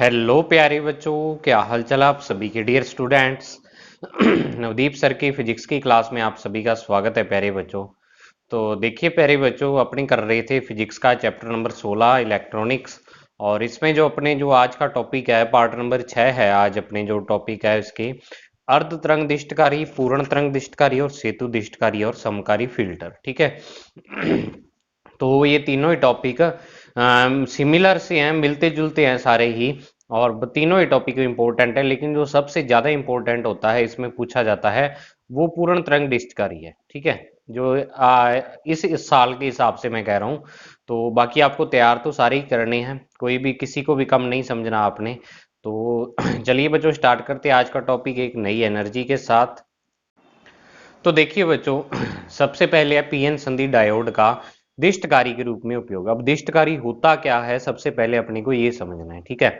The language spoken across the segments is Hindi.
हेलो प्यारे बच्चों, क्या हाल चाल आप सभी के डियर स्टूडेंट्स। नवदीप सर की फिजिक्स की क्लास में आप सभी का स्वागत है प्यारे बच्चों। तो देखिए प्यारे बच्चों, अपने कर रहे थे फिजिक्स का चैप्टर नंबर 16 इलेक्ट्रॉनिक्स। और इसमें जो अपने जो आज का टॉपिक है पार्ट नंबर 6 है। आज अपने जो टॉपिक है उसके अर्ध तरंग दिष्टकारी, पूर्ण तरंग दिष्टकारी और सेतु दिष्टकारी और समकारी फिल्टर। ठीक है। तो ये तीनों ही टॉपिक सिमिलर से हैं, मिलते जुलते हैं सारे ही। और तीनों ही टॉपिक इंपॉर्टेंट है, लेकिन जो सबसे ज्यादा इंपॉर्टेंट होता है इसमें पूछा जाता है वो पूर्ण तरंग दिष्टकारी है। ठीक है। जो इस साल के हिसाब से मैं कह रहा हूँ। तो बाकी आपको तैयार तो सारे ही करने हैं, कोई भी किसी को भी कम नहीं समझना आपने। तो चलिए बच्चों, स्टार्ट करते हैं आज का टॉपिक एक नई एनर्जी के साथ। तो देखिए बच्चों, सबसे पहले है पीएन संधि डायोड का दिष्टकारी के रूप में उपयोग। अब दिष्टकारी होता क्या है, सबसे पहले अपने को ये समझना है। ठीक है।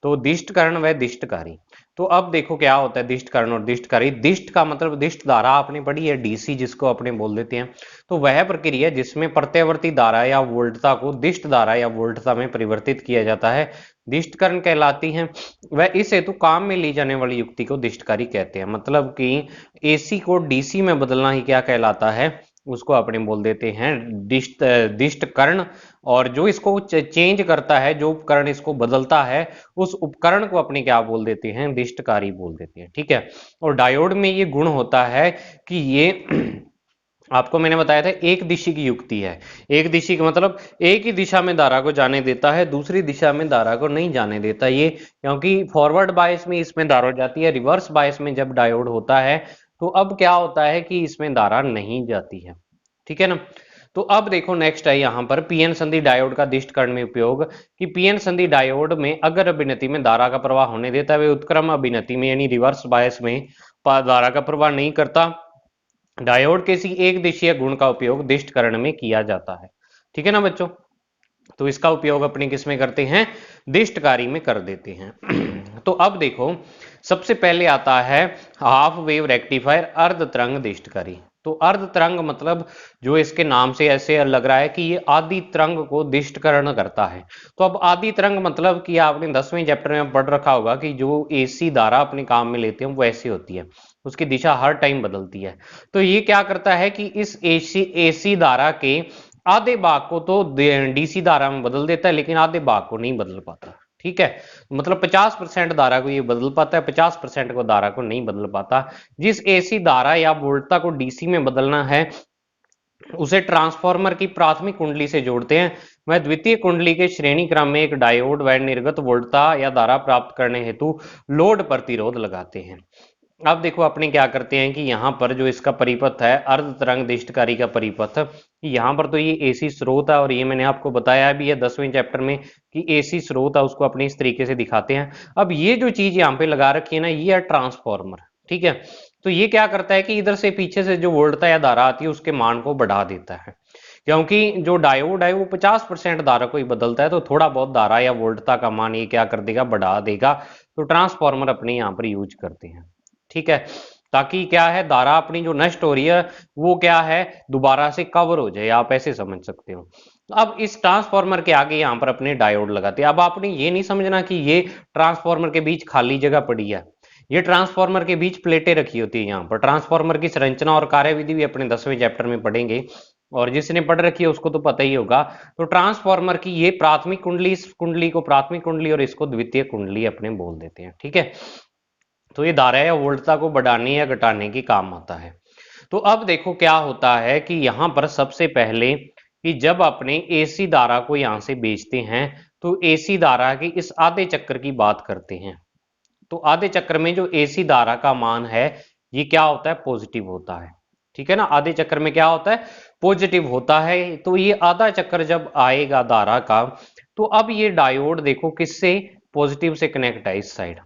तो दिष्टकरण व दिष्टकारी। तो अब देखो क्या होता है दिष्टकरण और दिष्टकारी। दिष्ट का मतलब दिष्ट धारा आपने पढ़ी है, डीसी जिसको अपने बोल देते हैं। तो वह प्रक्रिया जिसमें प्रत्यावर्ती धारा या वोल्टता को दिष्ट धारा या वोल्टता में परिवर्तित किया जाता है, दिष्टकरण कहलाती है। वह इस हेतु काम में ली जाने वाली युक्ति को दिष्टकारी कहते हैं। मतलब कि एसी को डीसी में बदलना ही क्या कहलाता है, उसको अपने बोल देते हैं दिष्ट कर्ण। और जो इसको चेंज करता है, जो उपकरण इसको बदलता है, उस उपकरण को अपने क्या बोल देते हैं, दिष्टकारी बोल देते हैं। ठीक है। और डायोड में ये गुण होता है कि ये आपको मैंने बताया था एक दिशी की युक्ति है। एक दिशी का मतलब एक ही दिशा में धारा को जाने देता है, दूसरी दिशा में धारा को नहीं जाने देता ये, क्योंकि फॉरवर्ड बायस में इसमें धारा जाती है, रिवर्स बायस में जब डायोड होता है तो अब क्या होता है कि इसमें धारा नहीं जाती है। ठीक है ना। तो अब देखो नेक्स्ट है यहाँ पर पीएन संधि डायोड का दिष्टकरण में उपयोग। कि पीएन संधि डायोड में अगर अभिनति में धारा का प्रवाह होने देता है, वे उत्क्रम अभिनति में यानी रिवर्स बायस में धारा का प्रवाह नहीं करता। डायोड के किसी एक दिशीय गुण का उपयोग दिष्टकरण में किया जाता है। ठीक है ना बच्चों। तो इसका उपयोग अपने किस में करते हैं, दिष्टकारी में कर देते हैं। तो अब देखो सबसे पहले आता है हाफ वेव रेक्टिफायर अर्ध तरंग दिष्टकारी। तो अर्ध तरंग मतलब जो इसके नाम से ऐसे लग रहा है कि ये आदि तरंग को दिष्टकरण करता है। तो अब आदि तरंग मतलब कि आपने 10वें चैप्टर में पढ़ रखा होगा कि जो एसी धारा अपने काम में लेते हैं वो ऐसी होती है, उसकी दिशा हर टाइम बदलती है। तो ये क्या करता है कि इस एसी धारा के आधे भाग को तो डीसी धारा में बदल देता है, लेकिन आधे भाग को नहीं बदल पाता। ठीक है। मतलब 50% धारा को ये बदल पाता है, 50% को धारा को नहीं बदल पाता। जिस एसी धारा या वोल्टता को डीसी में बदलना है उसे ट्रांसफार्मर की प्राथमिक कुंडली से जोड़ते हैं। वह द्वितीय कुंडली के श्रेणी क्रम में एक डायोड व निर्गत वोल्टता या धारा प्राप्त करने हेतु लोड प्रतिरोध लगाते हैं। अब देखो अपने क्या करते हैं कि यहाँ पर जो इसका परिपथ है अर्ध तरंग दिष्टकारी का परिपथ, यहाँ पर तो ये एसी स्रोत है और ये मैंने आपको बताया भी है 10वें चैप्टर में कि एसी स्रोत है उसको अपने इस तरीके से दिखाते हैं। अब ये जो चीज यहाँ पे लगा रखी है ना, ये है ट्रांसफॉर्मर। ठीक है। तो ये क्या करता है कि इधर से पीछे से जो वोल्टता या धारा आती है उसके मान को बढ़ा देता है। क्योंकि जो डायोड है वो 50% धारा को ही बदलता है, तो थोड़ा बहुत धारा या वोल्टता का मान ये क्या कर देगा, बढ़ा देगा। तो ट्रांसफॉर्मर अपने यहाँ पर यूज करते हैं। ठीक है। ताकि क्या है, धारा अपनी जो नष्ट हो रही है वो क्या है, दोबारा से कवर हो जाए, आप ऐसे समझ सकते हो। अब इस ट्रांसफार्मर के आगे यहाँ पर अपने डायोड लगाते हैं। अब आपने ये नहीं समझना कि ये ट्रांसफार्मर के बीच खाली जगह पड़ी है। ये ट्रांसफार्मर के बीच प्लेटें रखी होती है। यहाँ पर ट्रांसफार्मर की संरचना और कार्यविधि भी अपने 10वें चैप्टर में पढ़ेंगे, और जिसने पढ़ रखी है उसको तो पता ही होगा। तो ट्रांसफार्मर की ये प्राथमिक कुंडली, इस कुंडली को प्राथमिक कुंडली और इसको द्वितीय कुंडली अपने बोल देते हैं। ठीक है। तो ये धारा या वोल्टता को बढ़ाने या घटाने की काम आता है। तो अब देखो क्या होता है कि यहां पर सबसे पहले कि जब अपने एसी धारा को यहां से बेचते हैं तो एसी धारा की इस आधे चक्कर की बात करते हैं। तो आधे चक्कर में जो एसी धारा का मान है ये क्या होता है, पॉजिटिव होता है। ठीक है ना। आधे चक्कर में क्या होता है, पॉजिटिव होता है। तो ये आधा चक्कर जब आएगा धारा का, तो अब ये डायोड देखो किससे, पॉजिटिव से कनेक्ट है इस साइड।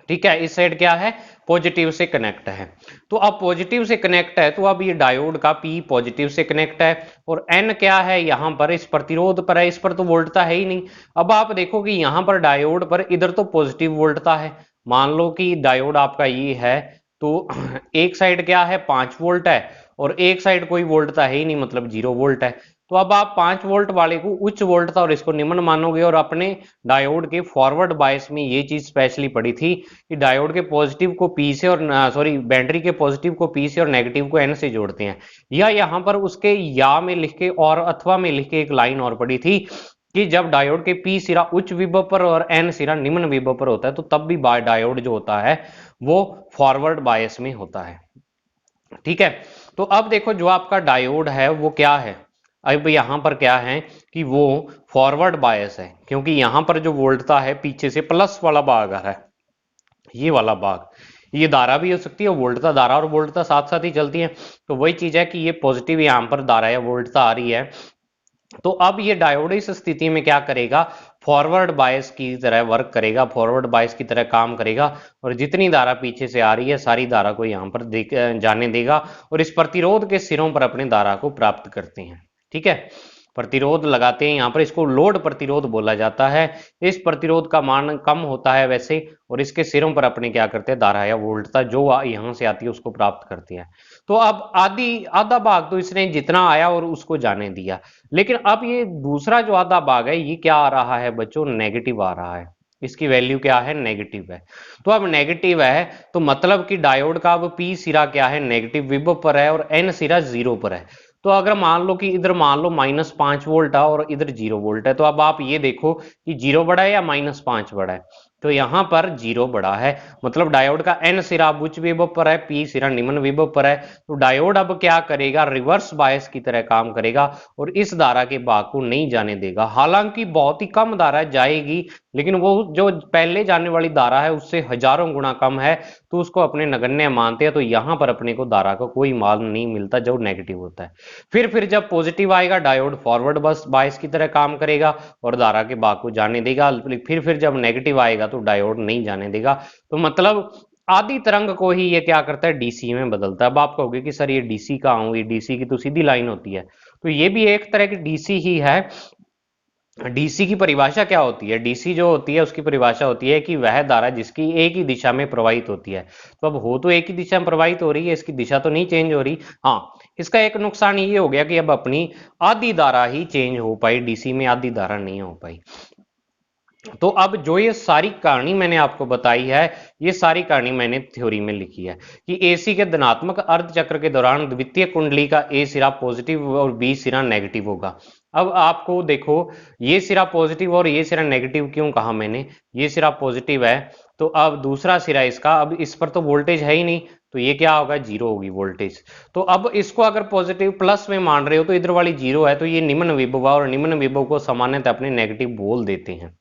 ठीक है। इस साइड क्या है, पॉजिटिव से कनेक्ट है। तो अब पॉजिटिव से कनेक्ट है तो अब ये डायोड का पी पॉजिटिव से कनेक्ट है, और एन क्या है, यहां पर इस प्रतिरोध पर है, इस पर तो वोल्टता है ही नहीं। अब आप देखो कि यहां पर डायोड पर इधर तो पॉजिटिव वोल्टता है। मान लो कि डायोड आपका ये है, तो एक साइड क्या है 5 वोल्ट है और एक साइड कोई वोल्टता है ही नहीं, मतलब 0 वोल्ट है। तो अब आप 5 वोल्ट वाले को उच्च वोल्टता और इसको निम्न मानोगे। और अपने डायोड के फॉरवर्ड बायस में ये चीज स्पेशली पड़ी थी कि डायोड के पॉजिटिव को पी से और सॉरी बैटरी के पॉजिटिव को पी से और नेगेटिव को एन से जोड़ते हैं। या यहाँ पर उसके या में लिख के और अथवा में लिख के एक लाइन और पड़ी थी कि जब डायोड के पी सिरा उच्च विभव पर और एन सिरा निम्न विभव पर होता है तो तब भी डायोड जो होता है वो फॉरवर्ड बायस में होता है। ठीक है, तो अब देखो जो आपका डायोड है वो क्या है। अब यहां पर क्या है कि वो फॉरवर्ड बायस है, क्योंकि यहां पर जो वोल्टता है पीछे से प्लस वाला भाग है, ये वाला भाग, ये धारा भी हो सकती है, वोल्टता धारा और वोल्टता साथ साथ ही चलती है। तो वही चीज है कि ये पॉजिटिव यहां पर धारा या वोल्टता आ रही है। तो अब ये डायोड इस स्थिति में क्या करेगा, फॉरवर्ड बायस की तरह वर्क करेगा, फॉरवर्ड बायस की तरह काम करेगा। और जितनी धारा पीछे से आ रही है सारी धारा को यहां पर जाने देगा और इस प्रतिरोध के सिरों पर अपने धारा को प्राप्त करते हैं। ठीक है, प्रतिरोध लगाते हैं यहाँ पर, इसको लोड प्रतिरोध बोला जाता है। इस प्रतिरोध का मान कम होता है वैसे, और इसके सिरों पर अपने क्या करते हैं, धारा या वोल्टता जो यहां से आती है उसको प्राप्त करते हैं। तो अब आधा भाग तो इसने जितना आया और उसको जाने दिया, लेकिन अब ये दूसरा जो आधा भाग है ये क्या आ रहा है बच्चों, नेगेटिव आ रहा है। इसकी वैल्यू क्या है, नेगेटिव है। तो अब नेगेटिव है तो मतलब कि डायोड का अब पी सिरा क्या है, नेगेटिव विभव पर है और एन सिरा 0 पर है। तो अगर मान लो कि इधर मान लो -5 वोल्ट है और इधर 0 वोल्ट है, तो अब आप ये देखो कि 0 बड़ा है या -5 बड़ा है। तो यहां पर 0 बड़ा है, मतलब डायोड का एन सिरा उच्च विभव पर है, पी सिरा निम्न विभव पर है। तो डायोड अब क्या करेगा, रिवर्स बायस की तरह काम करेगा और इस धारा के भाग को नहीं जाने देगा। हालांकि बहुत ही कम धारा जाएगी, लेकिन वो जो पहले जाने वाली धारा है उससे हजारों गुना कम है, तो उसको अपने नगण्य मानते हैं। तो यहां पर अपने को धारा का कोई मान नहीं मिलता जो नेगेटिव होता है। फिर जब पॉजिटिव आएगा डायोड फॉरवर्ड बस बायस की तरह काम करेगा और धारा के भाग को जाने देगा। फिर जब नेगेटिव आएगा तो डायोड नहीं जाने देगा। तो मतलब आधी तरंग को ही ये क्या करता है, डीसी में बदलता है। अब आप कहोगे कि सर ये डीसी कहाँ हुई, डीसी की तो सीधी लाइन होती है। तो ये भी एक तरह की डीसी ही है। डीसी की परिभाषा क्या होती है, डीसी जो होती है उसकी परिभाषा होती है कि वह धारा जिसकी एक ही दिशा में प्रवाहित होती है। तो अब हो तो एक ही दिशा में प्रवाहित हो रही है, इसकी दिशा तो नहीं चेंज हो रही। हाँ, इसका एक नुकसान ये हो गया कि अब अपनी आधी धारा ही चेंज हो पाई, डीसी में आधी धारा नहीं हो पाई। तो अब जो ये सारी कहानी मैंने आपको बताई है, ये सारी कहानी मैंने थ्योरी में लिखी है कि एसी के धनात्मक अर्ध चक्र के दौरान द्वितीय कुंडली का ए सिरा पॉजिटिव और बी सिरा नेगेटिव होगा। अब आपको देखो, ये सिरा पॉजिटिव और ये सिरा नेगेटिव क्यों कहा मैंने, ये सिरा पॉजिटिव है तो अब दूसरा सिरा इसका, अब इस पर तो वोल्टेज है ही नहीं, तो ये क्या होगा, 0 होगी वोल्टेज। तो अब इसको अगर पॉजिटिव प्लस में मान रहे हो तो इधर वाली 0 है, तो ये निम्न विभव और निम्न विभव को सामान्यतः अपने नेगेटिव बोल देते हैं।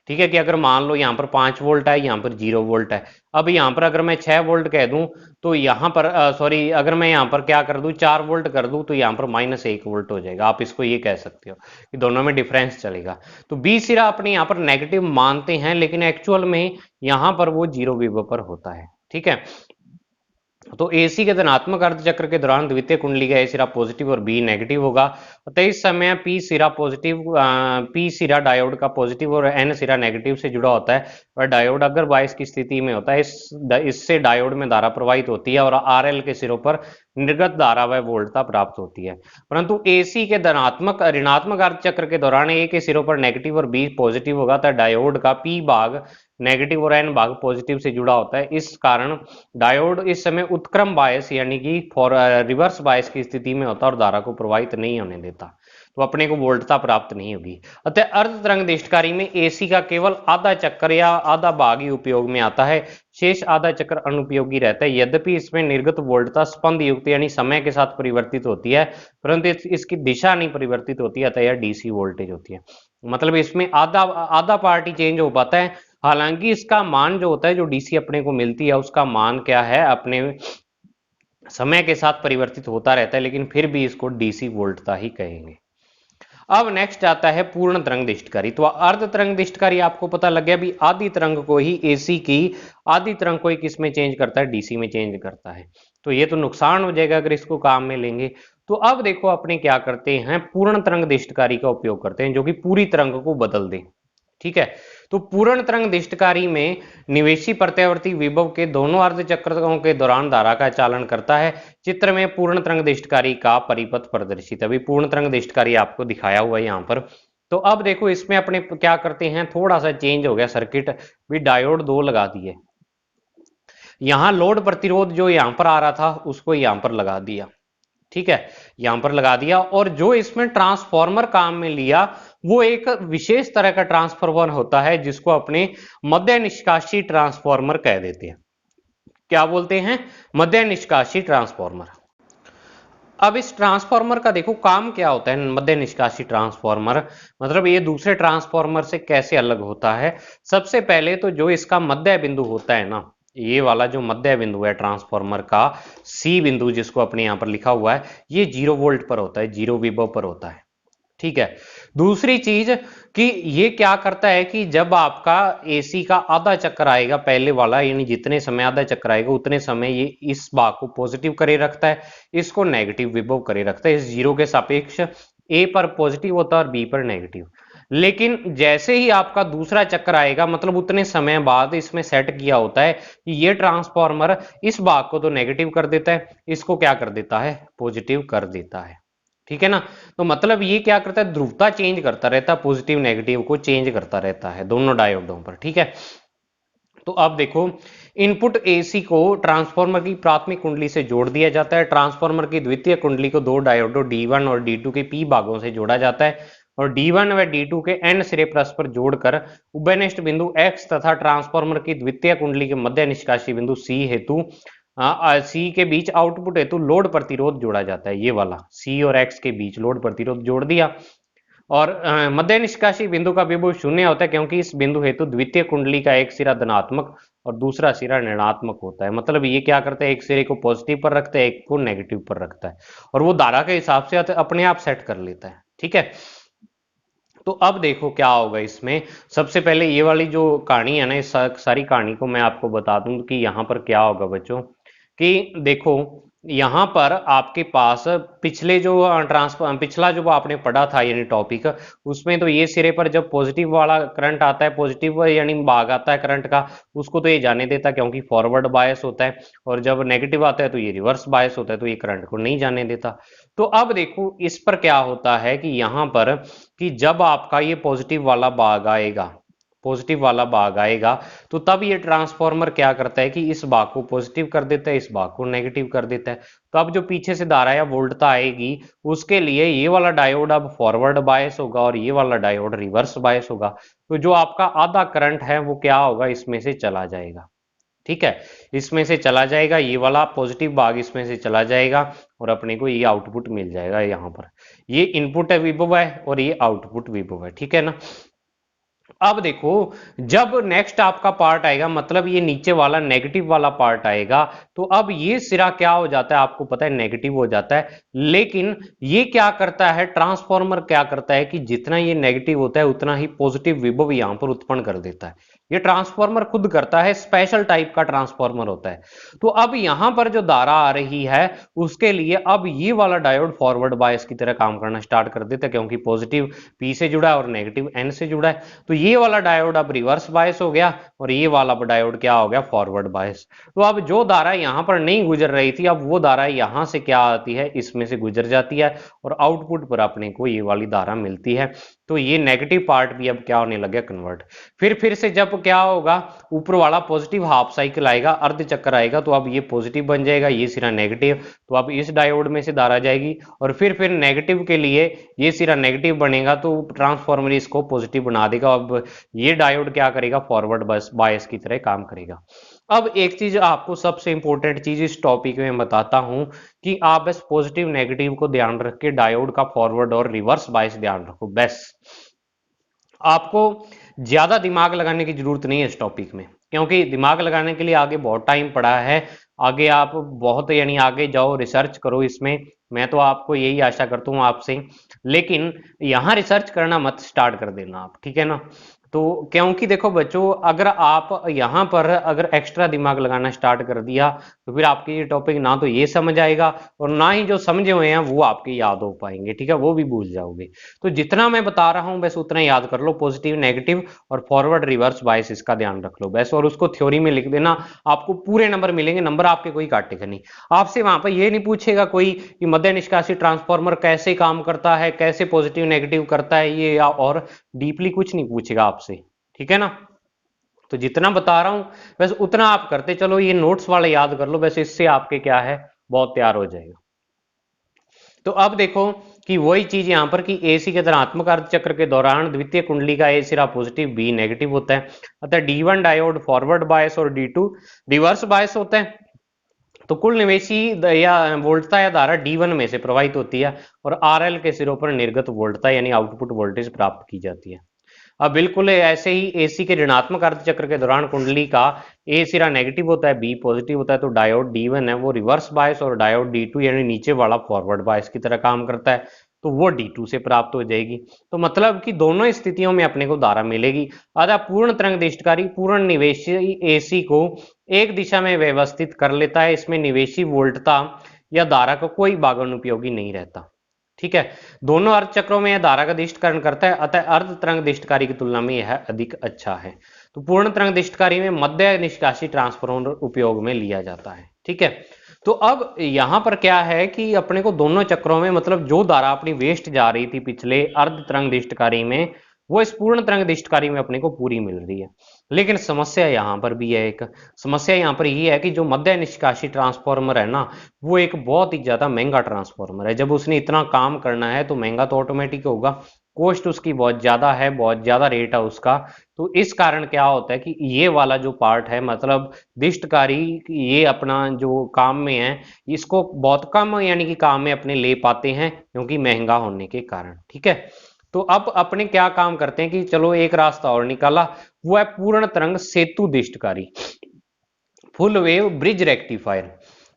ठीक है, कि अगर मान लो यहाँ पर 5 वोल्ट है, यहाँ पर 0 वोल्ट है। अब यहाँ पर अगर मैं 6 वोल्ट कह दूं तो यहाँ पर सॉरी, अगर मैं यहाँ पर क्या कर दूं, 4 वोल्ट कर दूं तो यहाँ पर -1 वोल्ट हो जाएगा। आप इसको ये कह सकते हो कि दोनों में डिफरेंस चलेगा। तो बी सिरा अपने यहाँ पर नेगेटिव मानते हैं, लेकिन एक्चुअल में यहाँ पर वो 0 विभव पर होता है। ठीक है, तो एसी के धनात्मक अर्धचक्र के दौरान द्वितीय कुंडली का ए सिरा पॉजिटिव और बी नेगेटिव होगा। तो इस समय पी सिरा पॉजिटिव, पी सिरा डायोड का पॉजिटिव और एन सिरा नेगेटिव से जुड़ा होता है। और डायोड अगर बायस की स्थिति में होता है, इससे डायोड में धारा प्रवाहित होती है और आरएल के सिरों पर निर्गत धारा व वोल्टता प्राप्त होती है। परंतु एसी के धनात्मक ऋणात्मक अर्धचक्र के दौरान ए के सिरों पर नेगेटिव और बी पॉजिटिव होगा, तो डायोड का पी भाग नेगेटिव और एन भाग पॉजिटिव से जुड़ा होता है। इस कारण डायोड इस समय उत्क्रम बायस यानी कि रिवर्स बायस की स्थिति में होता है और धारा को प्रवाहित नहीं होने देता, तो अपने को वोल्टता प्राप्त नहीं होगी। अतः अर्ध तरंग दिष्टकारी में एसी का केवल आधा चक्कर या आधा भाग ही उपयोग में आता है, शेष आधा चक्र अनुपयोगी रहता है। यद्यपि इसमें निर्गत वोल्टता स्पंद युक्त यानी समय के साथ परिवर्तित होती है, परंतु इसकी दिशा नहीं परिवर्तित होती, अतः यह डीसी वोल्टेज होती है। मतलब इसमें आधा आधा पार्ट ही चेंज हो पाता है। हालांकि इसका मान जो होता है, जो डीसी अपने को मिलती है उसका मान क्या है, अपने समय के साथ परिवर्तित होता रहता है, लेकिन फिर भी इसको डीसी वोल्टता ही कहेंगे। अब नेक्स्ट आता है पूर्ण तरंग दिष्टकारी। तो अर्ध तरंग दिष्टकारी आपको पता लग गया भी, आधी तरंग को ही एसी की आधी तरंग को ही किस में चेंज करता है, डीसी में चेंज करता है। तो ये तो नुकसान हो जाएगा अगर इसको काम में लेंगे। तो अब देखो अपने क्या करते हैं, पूर्ण तरंग दिष्टकारी का उपयोग करते हैं जो कि पूरी तरंग को बदल दे। ठीक है, तो पूर्ण तरंग दिष्टकारी में निवेशी प्रत्यावर्ती विभव के दोनों अर्धचक्रों के दौरान धारा का चालन करता है। चित्र में पूर्ण तरंग दिष्टकारी का परिपथ प्रदर्शित, अभी पूर्ण तरंग दिष्टकारी आपको दिखाया हुआ है यहाँ पर। तो अब देखो इसमें अपने क्या करते हैं, थोड़ा सा चेंज हो गया सर्किट, भी डायोड 2 लगा दिए, यहां लोड प्रतिरोध जो यहां पर आ रहा था उसको यहां पर लगा दिया, ठीक है, यहां पर लगा दिया। और जो इसमें ट्रांसफॉर्मर काम में लिया वो एक विशेष तरह का ट्रांसफॉर्मर होता है जिसको अपने मध्य निष्कासी ट्रांसफॉर्मर कह देते हैं। क्या बोलते हैं? मध्य निष्कासी ट्रांसफॉर्मर। अब इस ट्रांसफॉर्मर का देखो काम क्या होता है, मध्य निष्कासी ट्रांसफॉर्मर मतलब ये दूसरे ट्रांसफॉर्मर से कैसे अलग होता है। सबसे पहले तो जो इसका मध्य बिंदु होता है ना, ये वाला जो मध्य बिंदु है ट्रांसफॉर्मर का, सी बिंदु जिसको अपने यहां पर लिखा हुआ है, ये 0 वोल्ट पर होता है, 0 विभव पर होता है, ठीक है। दूसरी चीज कि ये क्या करता है कि जब आपका एसी का आधा चक्कर आएगा, पहले वाला यानी जितने समय आधा चक्कर आएगा उतने समय ये इस भाग को पॉजिटिव करे रखता है, इसको नेगेटिव विभव करे रखता है। इस जीरो के सापेक्ष ए पर पॉजिटिव होता है और बी पर नेगेटिव। लेकिन जैसे ही आपका दूसरा चक्कर आएगा, मतलब उतने समय बाद इसमें सेट किया होता है कि ये ट्रांसफॉर्मर इस भाग को तो नेगेटिव कर देता है, इसको क्या कर देता है, पॉजिटिव कर देता है, ठीक है ना। तो मतलब ये क्या करता है, ध्रुवता चेंज करता रहता है, पॉजिटिव नेगेटिव को चेंज करता रहता है दोनों डायोडों पर, ठीक है। तो अब देखो इनपुट एसी को ट्रांसफॉर्मर की प्राथमिक कुंडली से जोड़ दिया जाता है, ट्रांसफॉर्मर की द्वितीय कुंडली को दो डायोडों D1 और D2 के पी भागों से जोड़ा जाता है और D1 व D2 के एन सिरे परस्पर जोड़कर उभयनिष्ठ बिंदु X तथा ट्रांसफॉर्मर की द्वितीय कुंडली के मध्य निष्कासी बिंदु C हेतु सी के बीच आउटपुट हेतु लोड प्रतिरोध जोड़ा जाता है। ये वाला सी और एक्स के बीच लोड प्रतिरोध जोड़ दिया और मध्य निष्कासी बिंदु का विभव शून्य होता है क्योंकि इस बिंदु हेतु द्वितीय कुंडली का एक सिरा धनात्मक और दूसरा सिरा ऋणात्मक होता है। मतलब ये क्या करता है, एक सिरे को पॉजिटिव पर रखता है, एक को नेगेटिव पर रखता है और वो धारा के हिसाब से अपने आप सेट कर लेता है, ठीक है। तो अब देखो क्या होगा इसमें, सबसे पहले ये वाली जो कहानी है ना, इस सारी कहानी को मैं आपको बता दूं कि यहाँ पर क्या होगा बच्चों, कि देखो यहाँ पर आपके पास पिछले जो पिछला जो आपने पढ़ा था यानी टॉपिक, उसमें तो ये सिरे पर जब पॉजिटिव वाला करंट आता है, पॉजिटिव यानी भाग आता है करंट का, उसको तो ये जाने देता क्योंकि फॉरवर्ड बायस होता है, और जब नेगेटिव आता है तो ये रिवर्स बायस होता है, तो ये करंट को नहीं जाने देता। तो अब देखो इस पर क्या होता है कि यहाँ पर कि जब आपका ये पॉजिटिव वाला भाग आएगा, पॉजिटिव वाला भाग आएगा तो तब ये ट्रांसफॉर्मर क्या करता है कि इस भाग को पॉजिटिव कर देता है, इस भाग को नेगेटिव कर देता है। तो अब जो पीछे से धारा या वोल्टता आएगी उसके लिए ये वाला डायोड अब फॉरवर्ड बायस होगा और ये वाला डायोड रिवर्स बायस होगा। तो जो आपका आधा करंट है वो क्या होगा, इसमें से चला जाएगा, ठीक है, इसमें से चला जाएगा, ये वाला पॉजिटिव भाग इसमें से चला जाएगा और अपने को ये आउटपुट मिल जाएगा। यहाँ पर ये इनपुट विभव है और ये आउटपुट विभव है, ठीक है ना। अब देखो जब नेक्स्ट आपका पार्ट आएगा, मतलब ये नीचे वाला नेगेटिव वाला पार्ट आएगा, तो अब ये सिरा क्या हो जाता है, आपको पता है नेगेटिव हो जाता है। लेकिन ये क्या करता है, ट्रांसफॉर्मर क्या करता है कि जितना ये नेगेटिव होता है उतना ही पॉजिटिव विभव यहां पर उत्पन्न कर देता है। ये ट्रांसफॉर्मर खुद करता है, स्पेशल टाइप का ट्रांसफॉर्मर होता है। तो अब यहां पर जो धारा आ रही है उसके लिए अब ये वाला डायोड फॉरवर्ड बायस की तरह काम करना स्टार्ट कर देता है क्योंकि पॉजिटिव पी से जुड़ा है और नेगेटिव एन से जुड़ा है। तो ये वाला डायोड अब रिवर्स बायस हो गया और ये वाला डायोड क्या हो गया, फॉरवर्ड बायस। तो अब जो धारा यहां पर नहीं गुजर रही थी, अब वो धारा यहां से क्या आती है, इसमें से गुजर जाती है और आउटपुट पर अपने को ये वाली धारा मिलती है। तो ये नेगेटिव पार्ट भी अब क्या होने लग गया, कन्वर्ट। फिर से जब क्या होगा, ऊपर वाला पॉजिटिव हाफ साइकिल आएगा, अर्ध चक्कर आएगा, तो अब ये पॉजिटिव बन जाएगा, ये सिरा नेगेटिव, तो अब इस डायोड में से धारा जाएगी और फिर नेगेटिव के लिए ये सिरा नेगेटिव बनेगा तो ट्रांसफॉर्मर इसको पॉजिटिव बना देगा। अब ये डायोड क्या करेगा, फॉरवर्ड बायस की तरह काम करेगा। अब एक चीज आपको सबसे इंपॉर्टेंट चीज इस टॉपिक में बताता हूं कि आप बस पॉजिटिव नेगेटिव को ध्यान रख के डायोड का फॉरवर्ड और रिवर्स बायस ध्यान रखो बस। आपको ज्यादा दिमाग लगाने की जरूरत नहीं है इस टॉपिक में, क्योंकि दिमाग लगाने के लिए आगे बहुत टाइम पड़ा है। आगे आप बहुत यानी आगे जाओ, रिसर्च करो इसमें, मैं तो आपको यही आशा करता हूं आपसे। लेकिन यहां रिसर्च करना मत स्टार्ट कर देना आप, ठीक है ना। तो क्योंकि देखो बच्चों, अगर आप यहाँ पर अगर एक्स्ट्रा दिमाग लगाना स्टार्ट कर दिया तो फिर आपके ये टॉपिक ना तो ये समझ आएगा और ना ही जो समझे हुए हैं वो आपके याद हो पाएंगे, ठीक है, वो भी भूल जाओगे। तो जितना मैं बता रहा हूं बस उतना याद कर लो, पॉजिटिव नेगेटिव और फॉरवर्ड रिवर्स बायस, इसका ध्यान रख लो बस, और उसको थ्योरी में लिख देना, आपको पूरे नंबर मिलेंगे, नंबर आपके कोई काटेगा नहीं। आपसे वहां पर ये नहीं पूछेगा कोई कि मध्य निष्कासित ट्रांसफार्मर कैसे काम करता है, कैसे पॉजिटिव नेगेटिव करता है ये, या और डीपली कुछ नहीं पूछेगा आपसे, ठीक है ना। तो जितना बता रहा हूं बस उतना आप करते चलो, ये नोट्स वाले याद कर लो बस, इससे आपके क्या है बहुत तैयार हो जाएगा। तो अब देखो कि वही चीज यहां पर कि एसी के धनात्मक अर्ध चक्र के दौरान द्वितीय कुंडली का ए सिरा पॉजिटिव बी नेगेटिव होता है, अतः डी1 डायोड फॉरवर्ड बायस और डी2 रिवर्स बायस होता है। तो कुल निवेशी या वोल्टता या धारा डी1 में से प्रवाहित होती है और आरएल के सिरों पर निर्गत वोल्टता यानी आउटपुट वोल्टेज प्राप्त की जाती है। अब बिल्कुल ऐसे ही एसी के ऋणात्मक अर्धचक्र के दौरान कुंडली का ए सिरा नेगेटिव होता है, बी पॉजिटिव होता है, तो डायोड डी1 है वो रिवर्स बायस और डायोड डी2 यानी नीचे वाला फॉरवर्ड बायस की तरह काम करता है, तो वो डी2 से प्राप्त हो जाएगी। तो मतलब कि दोनों स्थितियों में अपने को धारा मिलेगी। अतः पूर्ण तरंग दिष्टकारी पूर्ण निवेशी एसी को एक दिशा में व्यवस्थित कर लेता है, इसमें निवेशी वोल्टता या धारा का कोई भाग अनुपयोगी नहीं रहता, ठीक है। दोनों अर्ध चक्रों में यह धारा का दिष्टकरण करता है, अतः अर्ध तरंग दिष्टकारी की तुलना में यह अधिक अच्छा है। तो पूर्ण तरंग दिष्टकारी में मध्य निष्कासित ट्रांसफार्मर उपयोग में लिया जाता है, ठीक है। तो अब यहां पर क्या है कि अपने को दोनों चक्रों में मतलब जो धारा अपनी वेस्ट जा रही थी पिछले अर्ध तरंग दिष्टकारी में, वो इस पूर्ण तरंग दिष्टकारी में अपने को पूरी मिल रही है। लेकिन समस्या यहां पर भी है, एक समस्या यहां पर ये है कि जो मध्य निष्कासित ट्रांसफार्मर है ना, वो एक बहुत ही ज्यादा महंगा ट्रांसफार्मर है। जब उसने इतना काम करना है तो महंगा तो ऑटोमेटिक होगा, कॉस्ट उसकी बहुत ज्यादा है, बहुत ज्यादा रेट है उसका। तो इस कारण क्या होता है कि ये वाला जो पार्ट है मतलब दिष्टकारी, ये अपना जो काम में है इसको बहुत कम यानी कि काम में अपने ले पाते हैं क्योंकि महंगा होने के कारण, ठीक है। तो अब अपने क्या काम करते हैं कि चलो एक रास्ता और निकाला, वो है पूर्ण तरंग सेतु दिष्टकारी, फुल वेव ब्रिज रेक्टिफायर।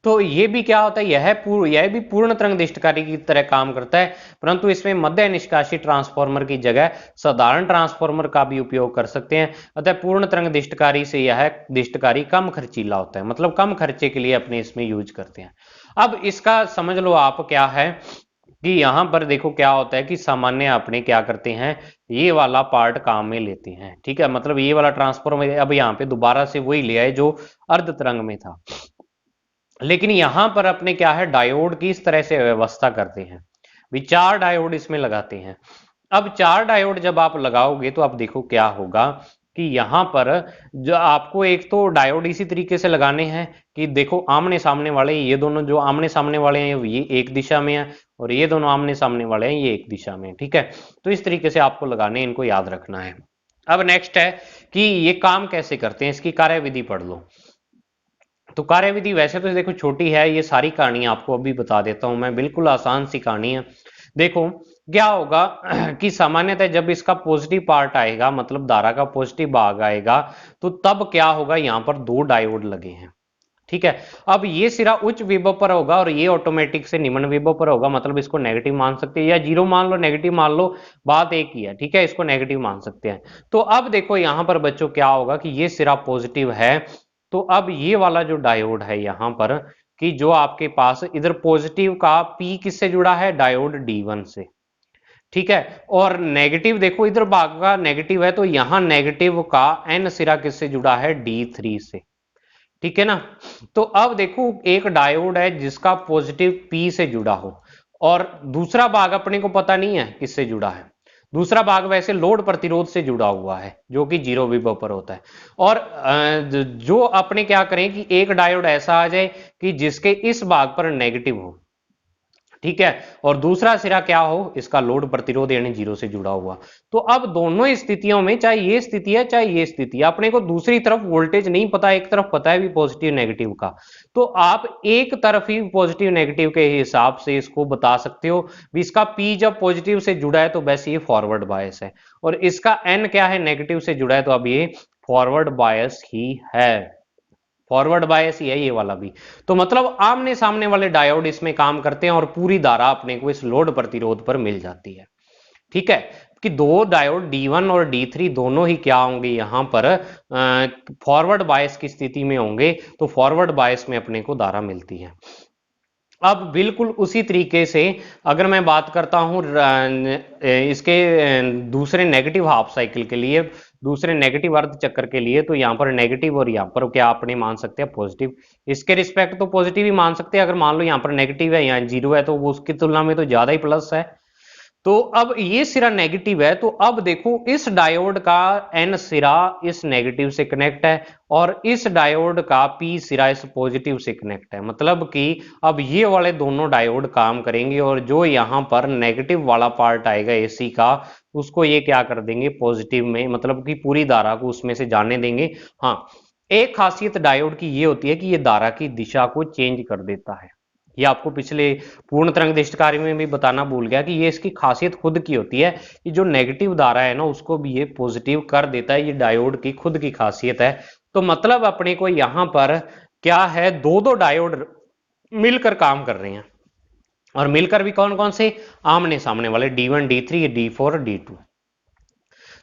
तो ये भी क्या होता है, यह भी पूर्ण तरंग दिष्टकारी की तरह काम करता है, परंतु इसमें मध्य निष्कासित ट्रांसफार्मर की जगह साधारण ट्रांसफार्मर का भी उपयोग कर सकते हैं। अतः पूर्ण तरंग दिष्टकारी से यह दिष्टकारी कम खर्चीला होता है, मतलब कम खर्चे के लिए अपने इसमें यूज करते हैं। अब इसका समझ लो आप क्या है कि यहां पर देखो क्या होता है कि सामान्य अपने क्या करते हैं, ये वाला पार्ट काम में लेते हैं, ठीक है, मतलब ये वाला ट्रांसफार्मर अब यहाँ पे दोबारा से वही ले आए जो अर्ध तरंग में था। लेकिन यहां पर अपने क्या है, डायोड की इस तरह से व्यवस्था करते हैं, भी 4 डायोड इसमें लगाते हैं। अब 4 डायोड जब आप लगाओगे तो आप देखो क्या होगा कि यहां पर जो आपको एक तो डायोड इसी तरीके से लगाने हैं कि देखो आमने सामने वाले, ये दोनों जो आमने सामने वाले हैं ये एक दिशा में है और ये दोनों आमने सामने वाले हैं ये एक दिशा में, ठीक है। तो इस तरीके से आपको लगाने, इनको याद रखना है। अब नेक्स्ट है कि ये काम कैसे करते हैं, इसकी कार्यविधि पढ़ लो। तो कार्यविधि वैसे तो देखो छोटी है, ये सारी कहानी आपको अभी बता देता हूं मैं, बिल्कुल आसान सी कहानी है। देखो क्या होगा कि सामान्यतः जब इसका पॉजिटिव पार्ट आएगा, मतलब धारा का पॉजिटिव भाग आएगा, तो तब क्या होगा, यहां पर 2 डायोड लगे हैं, ठीक है। अब ये सिरा उच्च विभव पर होगा और ये ऑटोमेटिक से निम्न विभव पर होगा, मतलब इसको नेगेटिव मान सकते हैं या जीरो मान लो, नेगेटिव मान लो, बात एक ही है, ठीक है, इसको नेगेटिव मान सकते हैं। तो अब देखो यहां पर बच्चों क्या होगा कि ये सिरा पॉजिटिव है, तो अब ये वाला जो डायोड है यहां पर कि जो आपके पास इधर पॉजिटिव का पी किससे जुड़ा है, डायोड डी1 से, ठीक है। और नेगेटिव देखो इधर भाग का नेगेटिव है, तो यहां नेगेटिव का एन सिरा किससे जुड़ा है, डी3 से, ठीक है ना। तो अब देखो एक डायोड है जिसका पॉजिटिव पी से जुड़ा हो और दूसरा भाग अपने को पता नहीं है किससे जुड़ा है, दूसरा भाग वैसे लोड प्रतिरोध से जुड़ा हुआ है जो कि जीरो विभव पर होता है। और जो अपने क्या करें कि एक डायोड ऐसा आ जाए कि जिसके इस भाग पर नेगेटिव हो, ठीक है, और दूसरा सिरा क्या हो, इसका लोड प्रतिरोध यानी जीरो से जुड़ा हुआ। तो अब दोनों स्थितियों में, चाहे ये स्थिति है चाहे ये स्थिति है, अपने को दूसरी तरफ वोल्टेज नहीं पता, एक तरफ पता है भी पॉजिटिव नेगेटिव का, तो आप एक तरफ ही पॉजिटिव नेगेटिव के हिसाब से इसको बता सकते हो भी इसका पी जब पॉजिटिव से जुड़ा है तो बस ये फॉरवर्ड बायस है, और इसका एन क्या है, नेगेटिव से जुड़ा है, तो अब ये फॉरवर्ड बायस ही है, फॉरवर्ड बायस ही है ये वाला भी। तो मतलब आमने सामने वाले डायोड इसमें काम करते हैं और पूरी धारा अपने को इस लोड प्रतिरोध पर मिल जाती है, ठीक है। कि दो डायोड D1 और D3 दोनों ही क्या होंगे यहाँ पर फॉरवर्ड बायस की स्थिति में होंगे, तो फॉरवर्ड बायस में अपने को धारा मिलती है। अब बिल्कुल उसी तरीके से अगर मैं बात करता हूं इसके दूसरे नेगेटिव हाफ साइकिल के लिए, दूसरे नेगेटिव अर्ध चक्र के लिए, तो यहाँ पर नेगेटिव और यहाँ पर क्या अपने मान सकते हैं पॉजिटिव। इसके रिस्पेक्ट तो पॉजिटिव ही मान सकते हैं। अगर मान लो यहाँ पर नेगेटिव है, यहाँ जीरो है, तो वो उसकी तुलना में तो ज्यादा ही प्लस है। तो अब ये सिरा नेगेटिव है, तो अब देखो इस डायोड का एन सिरा इस नेगेटिव से कनेक्ट है और इस डायोड का पी सिरा इस पॉजिटिव से कनेक्ट है। मतलब कि अब ये वाले दोनों डायोड काम करेंगे और जो यहां पर नेगेटिव वाला पार्ट आएगा एसी का, उसको ये क्या कर देंगे पॉजिटिव में, मतलब कि पूरी धारा को उसमें से जाने देंगे। हाँ, एक खासियत डायोड की ये होती है कि ये धारा की दिशा को चेंज कर देता है। ये आपको पिछले पूर्ण तरंग दैष्ट कार्य में भी बताना भूल गया कि ये इसकी खासियत खुद की होती है कि जो नेगेटिव धारा है ना उसको भी ये पॉजिटिव कर देता है। ये डायोड की खुद की खासियत है। तो मतलब अपने को यहां पर क्या है, दो दो डायोड मिलकर काम कर रहे हैं और मिलकर भी कौन कौन से, आमने सामने वाले D1 D3 D4 D2।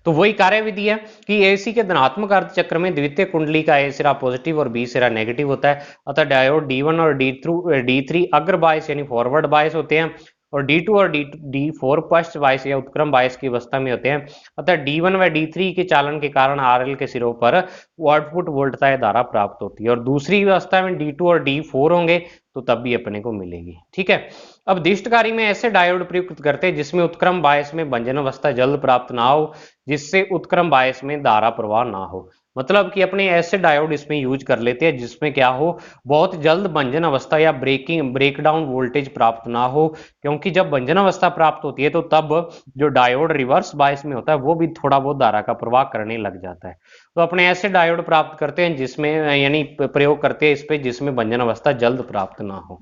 तो वही कार्य विधि है कि एसी के धनात्मक अर्ध चक्र में द्वितीय कुंडली का ए सिरा पॉजिटिव और बी सिरा नेगेटिव होता है। अतः डायोड D1 और D3 अग्र बायस यानी फॉरवर्ड बायस होते हैं और D2 और D4 पश्च बायस या उत्क्रम बायस की अवस्था में होते हैं। अतः D1 व D3 के चालन के कारण RL के सिरों पर आउटपुट वोल्टता धारा प्राप्त होती है और दूसरी अवस्था में D2 और D4 होंगे तो तब भी अपने को मिलेगी। ठीक है। अब दिष्टकारी में ऐसे डायोड प्रयुक्त करते हैं जिसमें उत्क्रम बायस में भंजन अवस्था जल्द प्राप्त ना हो, जिससे उत्क्रम बायस में धारा प्रवाह ना हो। मतलब कि अपने ऐसे डायोड इसमें यूज कर लेते हैं जिसमें क्या हो, बहुत जल्द भंजन अवस्था या ब्रेकडाउन वोल्टेज प्राप्त ना हो, क्योंकि जब भंजन अवस्था प्राप्त होती है तो तब जो डायोड रिवर्स बायस में होता है वो भी थोड़ा बहुत धारा का प्रवाह करने लग जाता है। तो अपने ऐसे डायोड प्राप्त करते हैं जिसमें यानी प्रयोग करते हैं इस पे जिसमें भंजन अवस्था जल्द प्राप्त ना हो।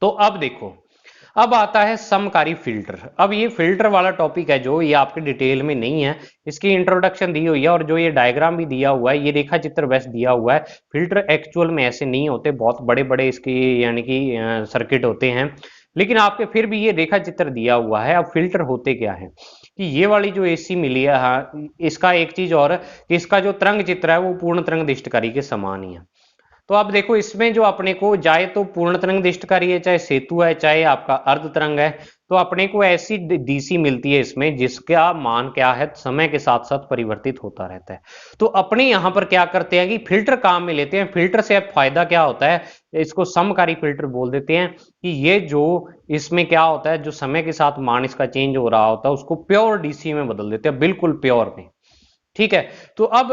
तो अब देखो, अब आता है समकारी फिल्टर। अब ये फिल्टर वाला टॉपिक है जो ये आपके डिटेल में नहीं है, इसकी इंट्रोडक्शन दी हुई है और जो ये डायग्राम भी दिया हुआ है, ये रेखा चित्र वैसे दिया हुआ है। फिल्टर एक्चुअल में ऐसे नहीं होते, बहुत बड़े बड़े इसके यानी कि सर्किट होते हैं, लेकिन आपके फिर भी ये रेखा चित्र दिया हुआ है। अब फिल्टर होते क्या है कि ये वाली जो एसी मिली है, हाँ, इसका एक चीज और कि इसका जो तरंग चित्र है वो पूर्ण तरंग दिष्टकारी के समान ही है। तो आप देखो इसमें जो अपने को चाहे तो पूर्ण तरंग दिष्टकारी है, चाहे सेतु है, चाहे आपका अर्ध तरंग है, तो अपने को ऐसी डीसी मिलती है इसमें जिसका मान क्या है समय के साथ साथ परिवर्तित होता रहता है। तो अपने यहां पर क्या करते हैं कि फिल्टर काम में लेते हैं। फिल्टर से अब फायदा क्या होता है, इसको समकारी फिल्टर बोल देते हैं कि ये जो इसमें क्या होता है, जो समय के साथ मान इसका चेंज हो रहा होता है उसको प्योर डीसी में बदल देते हैं, बिल्कुल प्योर में। ठीक है। तो अब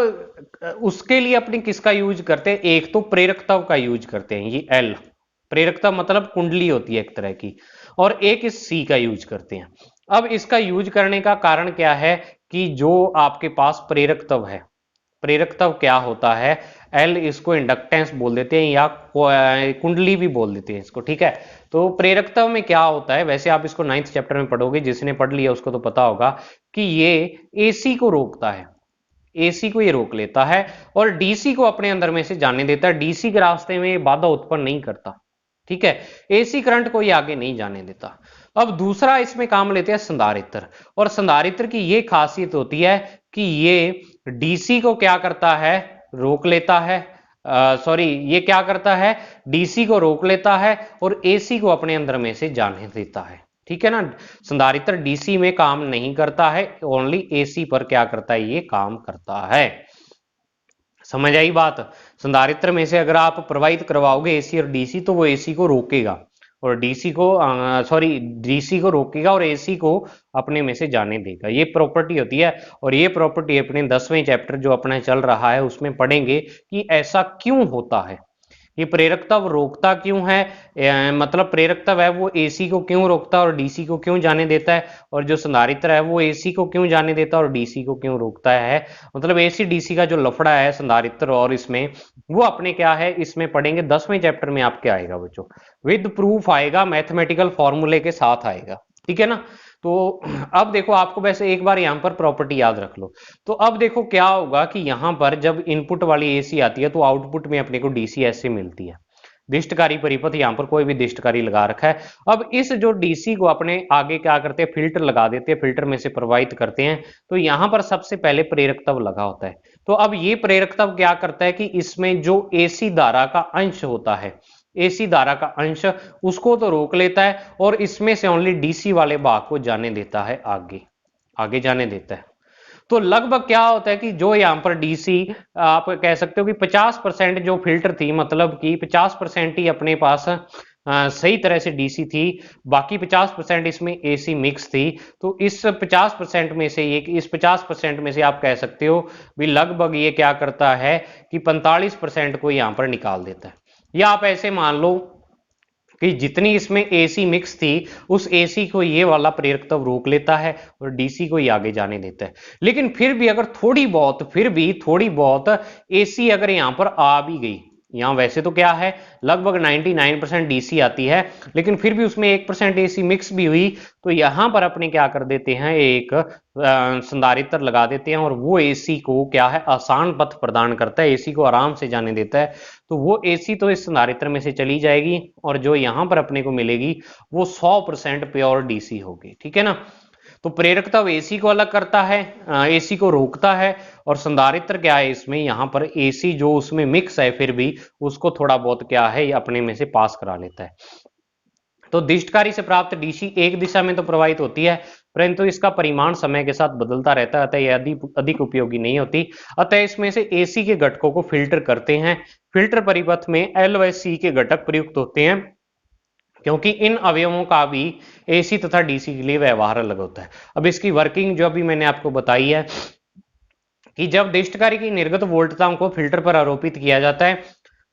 उसके लिए अपने किसका यूज करते हैं, एक तो प्रेरकत्व का यूज करते हैं, ये एल प्रेरकत्व मतलब कुंडली होती है एक तरह की, और एक इस सी का यूज करते हैं। अब इसका यूज करने का कारण क्या है कि जो आपके पास प्रेरकत्व है, प्रेरकत्व क्या होता है, एल इसको इंडक्टेंस बोल देते हैं या कुंडली भी बोल देते हैं इसको। ठीक है। तो प्रेरकत्व में क्या होता है, वैसे आप इसको 9th चैप्टर में पढ़ोगे, जिसने पढ़ लिया उसको तो पता होगा कि ये एसी को रोकता है, एसी को ये रोक लेता है और डीसी को अपने अंदर में से जाने देता है। डीसी के रास्ते में ये बाधा उत्पन्न नहीं करता। ठीक है। एसी करंट को ये आगे नहीं जाने देता। अब दूसरा इसमें काम लेते हैं संधारित्र, और संधारित्र की ये खासियत होती है कि ये डीसी को क्या करता है, रोक लेता है, सॉरी ये क्या करता है, डीसी को रोक लेता है और एसी को अपने अंदर में से जाने देता है। ठीक है ना। संधारित्र डीसी में काम नहीं करता है, ओनली एसी पर क्या करता है, ये काम करता है। समझ आई बात। संधारित्र में से अगर आप प्रवाहित करवाओगे एसी और डीसी तो वो एसी को रोकेगा और डीसी को सॉरी डीसी को रोकेगा और एसी को अपने में से जाने देगा। ये प्रॉपर्टी होती है और ये प्रॉपर्टी अपने 10वें चैप्टर जो अपना चल रहा है उसमें पढ़ेंगे कि ऐसा क्यों होता है, ये प्रेरकत्व रोकता क्यों है, मतलब प्रेरकत्व है वो एसी को क्यों रोकता है और डीसी को क्यों जाने देता है, और जो संधारित्र है वो एसी को क्यों जाने देता है और डीसी को क्यों रोकता है। मतलब एसी डीसी का जो लफड़ा है संधारित्र और इसमें, वो अपने क्या है इसमें पढ़ेंगे 10वें चैप्टर में। आपके आएगा बच्चों, विद प्रूफ आएगा, मैथमेटिकल फॉर्मूले के साथ आएगा। ठीक है ना। तो अब देखो आपको वैसे एक बार यहां पर प्रॉपर्टी याद रख लो। तो अब देखो क्या होगा कि यहां पर जब इनपुट वाली एसी आती है तो आउटपुट में अपने को डीसी ऐसे मिलती है। दिष्टकारी परिपथ, यहाँ पर कोई भी दिष्टकारी लगा रखा है। अब इस जो डीसी को अपने आगे क्या करते हैं, फिल्टर लगा देते हैं, फिल्टर में से प्रवाहित करते हैं। तो यहाँ पर सबसे पहले प्रेरक तत्व लगा होता है। तो अब ये प्रेरक तत्व क्या करता है कि इसमें जो एसी धारा का अंश होता है, एसी धारा का अंश, उसको तो रोक लेता है और इसमें से ओनली डीसी वाले भाग को जाने देता है, आगे आगे जाने देता है। तो लगभग क्या होता है कि जो यहां पर डीसी, आप कह सकते हो कि 50% जो फिल्टर थी, मतलब कि 50% ही अपने पास सही तरह से डीसी थी, बाकी 50% इसमें एसी मिक्स थी। तो इस 50% में से, ये इस 50% में से आप कह सकते हो भी लगभग ये क्या करता है कि 45% को यहां पर निकाल देता है। या आप ऐसे मान लो कि जितनी इसमें एसी मिक्स थी, उस एसी को ये वाला प्रेरक तत्व रोक लेता है और डीसी को ये आगे जाने देता है। लेकिन फिर भी अगर थोड़ी बहुत एसी अगर यहां पर आ भी गई, यहां वैसे तो क्या है लगभग 99% डीसी आती है, लेकिन फिर भी उसमें 1% एसी मिक्स भी हुई, तो यहां पर अपने क्या कर देते हैं, एक संधारित्र लगा देते हैं और वो एसी को क्या है, आसान पथ प्रदान करता है, एसी को आराम से जाने देता है। तो वो एसी तो इस संधारित्र में से चली जाएगी और जो यहां पर अपने को मिलेगी वो 100% प्योर डीसी होगी। ठीक है ना। तो प्रेरक तत्व एसी को अलग करता है, एसी को रोकता है, और संधारित्र क्या है, इसमें यहां पर एसी जो उसमें मिक्स है फिर भी उसको थोड़ा बहुत क्या है अपने में से पास करा लेता है। तो दिष्टकारी से प्राप्त डीसी एक दिशा में तो प्रवाहित होती है, परंतु इसका परिमाण समय के साथ बदलता रहता है, अतः यह अधिक उपयोगी नहीं होती। अतः इसमें से एसी के घटकों को फिल्टर करते हैं। फिल्टर परिपथ में एल व सी के घटक प्रयुक्त होते हैं, क्योंकि इन अवयवों का भी एसी तथा डीसी के लिए व्यवहार अलग होता है। अब इसकी वर्किंग जो अभी मैंने आपको बताई है कि जब दिष्टकारी की निर्गत वोल्टताओं को फिल्टर पर आरोपित किया जाता है,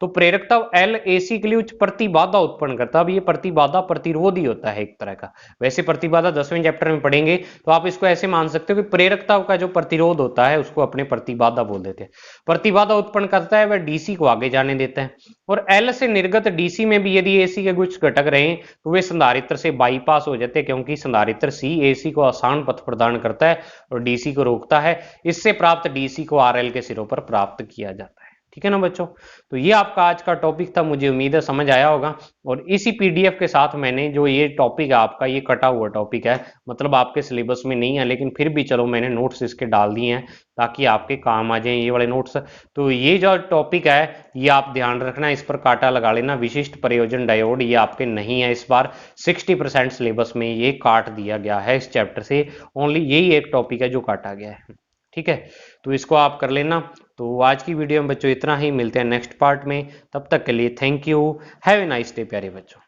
तो प्रेरक तत्व एल एसी के लिए उच्च प्रतिबाधा उत्पन्न करता है। अब ये प्रतिबाधा प्रतिरोधी होता है एक तरह का। वैसे प्रतिबाधा 10वें चैप्टर में पढ़ेंगे, तो आप इसको ऐसे मान सकते हो कि प्रेरक तत्व का जो प्रतिरोध होता है उसको अपने प्रतिबाधा बोल देते हैं। प्रतिबाधा उत्पन्न करता है, वह डीसी को आगे जाने देता है। और एल से निर्गत डीसी में भी यदि एसी के कुछ घटक रहे तो वे संधारित्र से बाईपास हो जाते हैं, क्योंकि संधारित्र सी एसी को आसान पथ प्रदान करता है और डीसी को रोकता है। इससे प्राप्त डीसी को आरएल के सिरों पर प्राप्त किया जाता है। ठीक है ना बच्चों। तो ये आपका आज का टॉपिक था, मुझे उम्मीद है समझ आया होगा। और इसी पीडीएफ के साथ मैंने जो ये टॉपिक है आपका, ये कटा हुआ टॉपिक है, मतलब आपके सिलेबस में नहीं है, लेकिन फिर भी चलो मैंने नोट्स इसके डाल दिए हैं ताकि आपके काम आ जाए ये वाले नोट्स। तो ये जो टॉपिक है ये आप ध्यान रखना, इस पर काटा लगा लेना। विशिष्ट प्रयोजन डायोड ये आपके नहीं है, इस बार 60% सिलेबस में ये काट दिया गया है इस चैप्टर से। ओनली यही एक टॉपिक है जो काटा गया है। ठीक है, तो इसको आप कर लेना। तो आज की वीडियो में बच्चों इतना ही, मिलते हैं नेक्स्ट पार्ट में। तब तक के लिए thank you, have a nice day प्यारे बच्चों।